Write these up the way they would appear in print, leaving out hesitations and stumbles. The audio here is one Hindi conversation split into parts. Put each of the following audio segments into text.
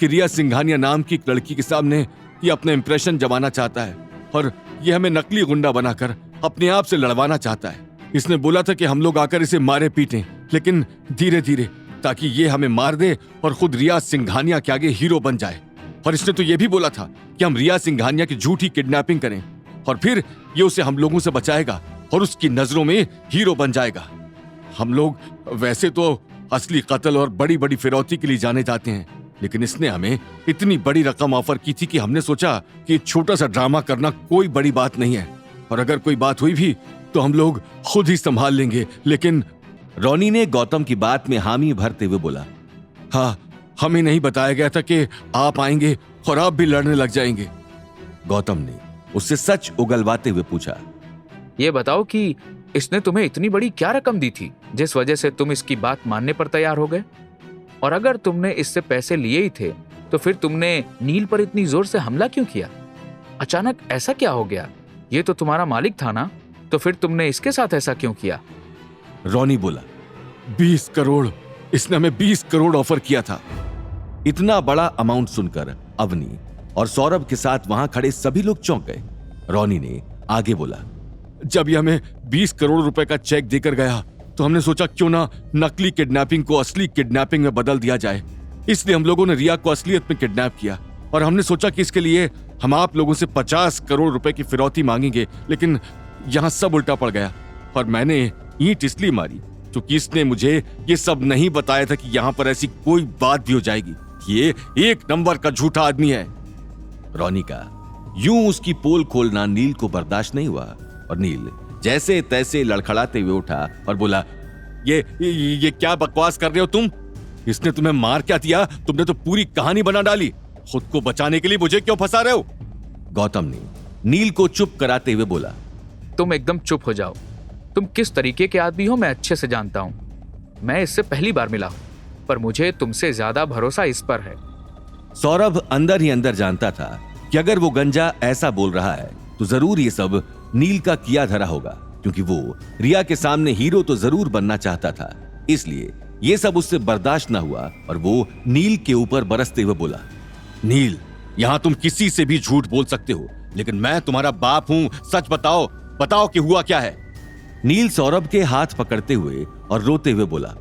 कि रिया सिंघानिया नाम की एक लड़की के सामने ये अपना इंप्रेशन जमाना चाहता है और ये हमें नकली गुंडा बनाकर अपने आप से लड़वाना चाहता है। इसने बोला था कि हम लोग आकर इसे मारे पीटें, लेकिन धीरे धीरे, ताकि ये हमें मार दे और खुद रिया सिंघानिया के आगे हीरो बन जाए। और इसने तो ये भी बोला था कि हम रिया सिंघानिया की झूठी किडनैपिंग करें और फिर ये उसे हम लोगों से बचाएगा और उसकी नजरों में हीरो बन जाएगा। हम लोग वैसे तो असली कत्ल और बड़ी बड़ी फिरौती के लिए जाने जाते हैं, लेकिन इसने हमें इतनी बड़ी रकम ऑफर की थी कि हमने सोचा कि छोटा सा ड्रामा करना कोई बड़ी बात नहीं है, और अगर कोई बात हुई भी तो हम लोग खुद ही संभाल लेंगे। लेकिन रॉनी ने गौतम की बात में हामी भरते हुए बोला, हाँ, हमें नहीं बताया गया था कि आप आएंगे और आप भी लड़ने लग जाएंगे। गौतम ने उससे सच उगलवाते हुए पूछा, ये बताओ कि इसने तुम्हें इतनी बड़ी क्या रकम दी थी जिस वजह से तुम इसकी बात मानने पर तैयार हो गए? और अगर तुमने इससे पैसे लिए ही थे तो फिर तुमने नील पर इतनी जोर से हमला क्यों किया? अचानक ऐसा क्या हो गया? ये तो तुम्हारा मालिक था ना, तो फिर तुमने इसके साथ ऐसा क्यों किया? रॉनी बोला, 20 करोड़, इसने हमें 20 करोड़ ऑफर किया था। इतना बड़ा अमाउंट सुनकर अवनी और सौरभ के साथ वहां खड़े सभी लोग चौंक गए। रॉनी ने आगे बोला, जब ये हमें 20 करोड़ रुपए का चेक देकर गया तो हमने सोचा क्यों ना नकली किडनैपिंग को असली किडनैपिंग में बदल दिया जाए। इसलिए हम लोगों ने रिया को असलियत में किडनैप किया और हमने सोचा कि इसके लिए हम आप लोगों से 50 करोड़ रुपए की फिरौती मांगेंगे, लेकिन यहाँ सब उल्टा पड़ गया। और मैंने ईंट इसलिए मारी क्योंकि इसने मुझे ये सब नहीं बताया था कि यहाँ पर ऐसी कोई बात भी हो जाएगी। ये एक नंबर का झूठा आदमी है। रॉनी का यूं उसकी पोल खोलना नील को बर्दाश्त नहीं हुआ और नील जैसे तैसे लड़खड़ाते हुए उठा और बोला, ये क्या बकवास कर रहे हो तुम? इसने तुम्हें मार क्या दिया? तुमने तो पूरी कहानी बना डाली। खुद को बचाने के लिए मुझे क्यों फंसा रहे हो? गौतम ने नील को चुप कराते हुए बोला, तुम एकदम चुप हो जाओ। तुम किस तरीके के आदमी हो मैं अच्छे से जानता हूं। मैं इससे पहली बार मिला हूं, पर मुझे तुमसे ज्यादा भरोसा इस पर है। सौरभ अंदर ही अंदर जानता था कि अगर वो गंजा ऐसा बोल रहा है तो जरूर ये सब नील का किया धरा होगा, क्योंकि वो रिया के सामने हीरो तो जरूर बनना चाहता था। इसलिए ये सब उससे बर्दाश्त न हुआ और वो नील के ऊपर बरसते हुए बोला, नील, यहाँ तुम किसी से भी झूठ बोल सकते हो, लेकिन मैं तुम्हारा बाप हूँ। सच बताओ, बताओ कि हुआ क्या है। नील सौरभ के हाथ पकड़ते हुए और रोते हुए बोला,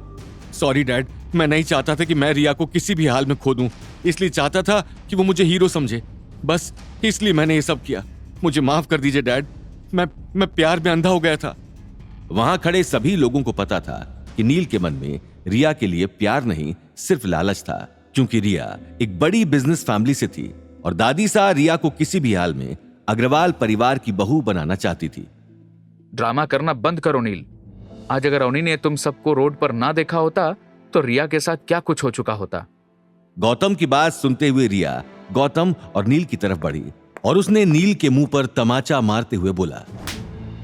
सॉरी डैड, मैं नहीं चाहता था कि मैं रिया को किसी भी हाल में खो दूं। इसलिए चाहता था कि वो मुझे हीरो समझे, बस इसलिए मैंने ये सब किया। मुझे माफ कर दीजिए डैड, मैं प्यार में अंधा हो गया था। वहां खड़े सभी लोगों को पता था कि नील के मन में रिया के लिए प्यार नहीं, सिर्फ लालच था, क्योंकि रिया एक बड़ी बिजनेस फैमिली से थी और दादी सा रिया को किसी भी हाल में अग्रवाल परिवार की बहू बनाना चाहती थी। ड्रामा करना बंद करो नील। आज अगर रॉनी ने तुम सबको रोड पर ना देखा होता तो रिया के साथ क्या कुछ हो चुका होता। गौतम की बात सुनते हुए रिया गौतम और नील की तरफ बढ़ी और उसने नील के मुंह पर तमाचा मारते हुए बोला,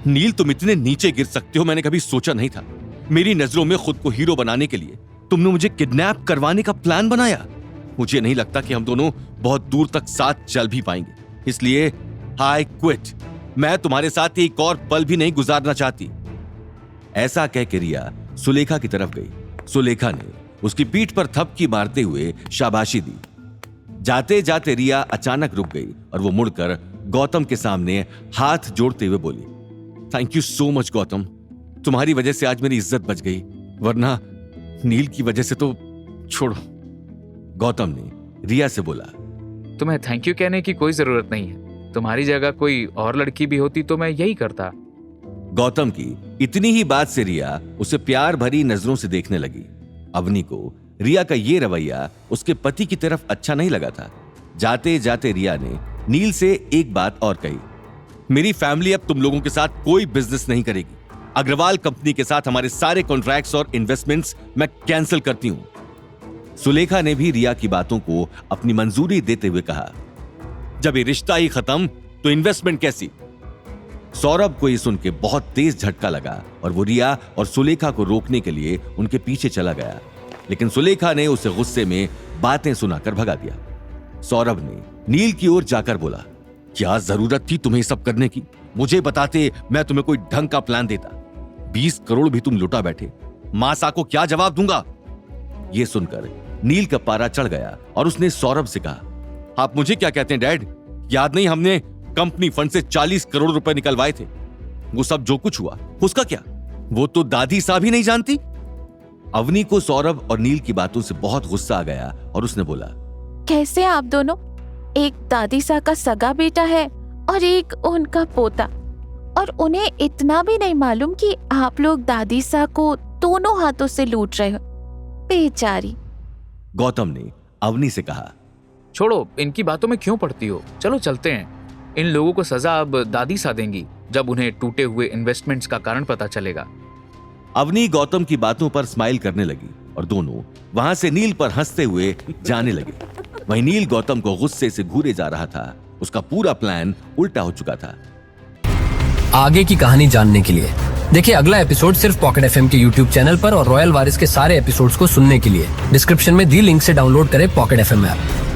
नील, तुम इतने नीचे गिर सकते हो मैंने कभी सोचा नहीं था। मेरी नजरों में खुद को हीरो बनाने के लिए तुमने मुझे किडनैप करवाने का प्लान बनाया। मुझे नहीं लगता कि हम दोनों बहुत दूर तक साथ चल भी पाएंगे, इसलिए आई क्विट। मैं तुम्हारे साथ एक और पल भी नहीं गुजारना चाहती। ऐसा कह के रिया सुलेखा की तरफ गई। सुलेखा ने उसकी पीठ पर थपकी मारते हुए शाबाशी दी। जाते जाते रिया अचानक रुक गई और वो मुड़कर गौतम के सामने हाथ जोड़ते हुए बोली, thank you so much Gautam, तुम्हारी वजह से आज मेरी इज्जत बच गई, वरना नील की वजह से तो छोड़ो। गौतम ने रिया से बोला, तुम्हें थैंक यू कहने की कोई जरूरत नहीं है। तुम्हारी जगह कोई और लड़की भी होती तो मैं यही करता। गौतम की इतनी ही बात से रिया उसे प्यार भरी नजरों से देखने लगी। अवनी को रिया का ये रवैया उसके पति की तरफ अच्छा नहीं लगा था। जाते जाते रिया ने नील से एक बात और कही, मेरी फैमिली अब तुम लोगों के साथ कोई बिजनेस नहीं करेगी। अग्रवाल कंपनी के साथ हमारे सारे कॉन्ट्रैक्ट्स और इन्वेस्टमेंट्स मैं कैंसिल करती हूं। सुलेखा ने भी रिया की बातों को अपनी मंजूरी देते हुए कहा, जब ये रिश्ता ही खत्म तो इन्वेस्टमेंट कैसी? सौरभ को ये सुन के बहुत तेज झटका लगा और वो रिया और सुलेखा को रोकने के लिए उनके पीछे चला गया, लेकिन सुलेखा ने उसे गुस्से में बातें सुनाकर भगा दिया। सौरभ ने नील की ओर जाकर बोला, क्या जरूरत थी तुम्हें सब करने की? मुझे बताते मैं तुम्हें कोई ढंग का प्लान देता। 20 करोड़ भी तुम लुटा बैठे, मासा को क्या जवाब दूंगा? ये सुनकर नील का पारा चढ़ गया और उसने सौरभ से कहा, आप मुझे क्या कहते हैं डैड? याद नहीं हमने कंपनी फंड से 40 करोड़ रुपए निकलवाए थे? वो सब जो कुछ हुआ उसका क्या? वो तो दादी साहब ही नहीं जानती। अवनी को सौरभ और नील की बातों से बहुत गुस्सा आ गया और उसने बोला, कैसे आप दोनों? एक दादी सा का सगा बेटा है और एक उनका पोता, और उन्हें इतना भी नहीं मालूम कि आप लोग दादी सा को दोनों हाथों से लूट रहे हो। बेचारी। गौतम ने अवनी से कहा, छोड़ो, इनकी बातों में क्यों पड़ती हो? चलो चलते हैं। इन लोगों को सजा अब दादी सा देंगी जब उन्हें टूटे हुए इन्वेस्टमेंट्स का कारण पता चलेगा। अवनी गौतम की बातों पर स्माइल करने लगी और दोनों वहां से नील पर हंसते हुए जाने लगे। वहीं नील गौतम को गुस्से से घूरे जा रहा था। उसका पूरा प्लान उल्टा हो चुका था। आगे की कहानी जानने के लिए देखिए अगला एपिसोड सिर्फ पॉकेट एफएम के यूट्यूब चैनल पर, और रॉयल वारिस के सारे एपिसोड्स को सुनने के लिए डिस्क्रिप्शन में दी लिंक से डाउनलोड करें पॉकेट एफएम ऐप।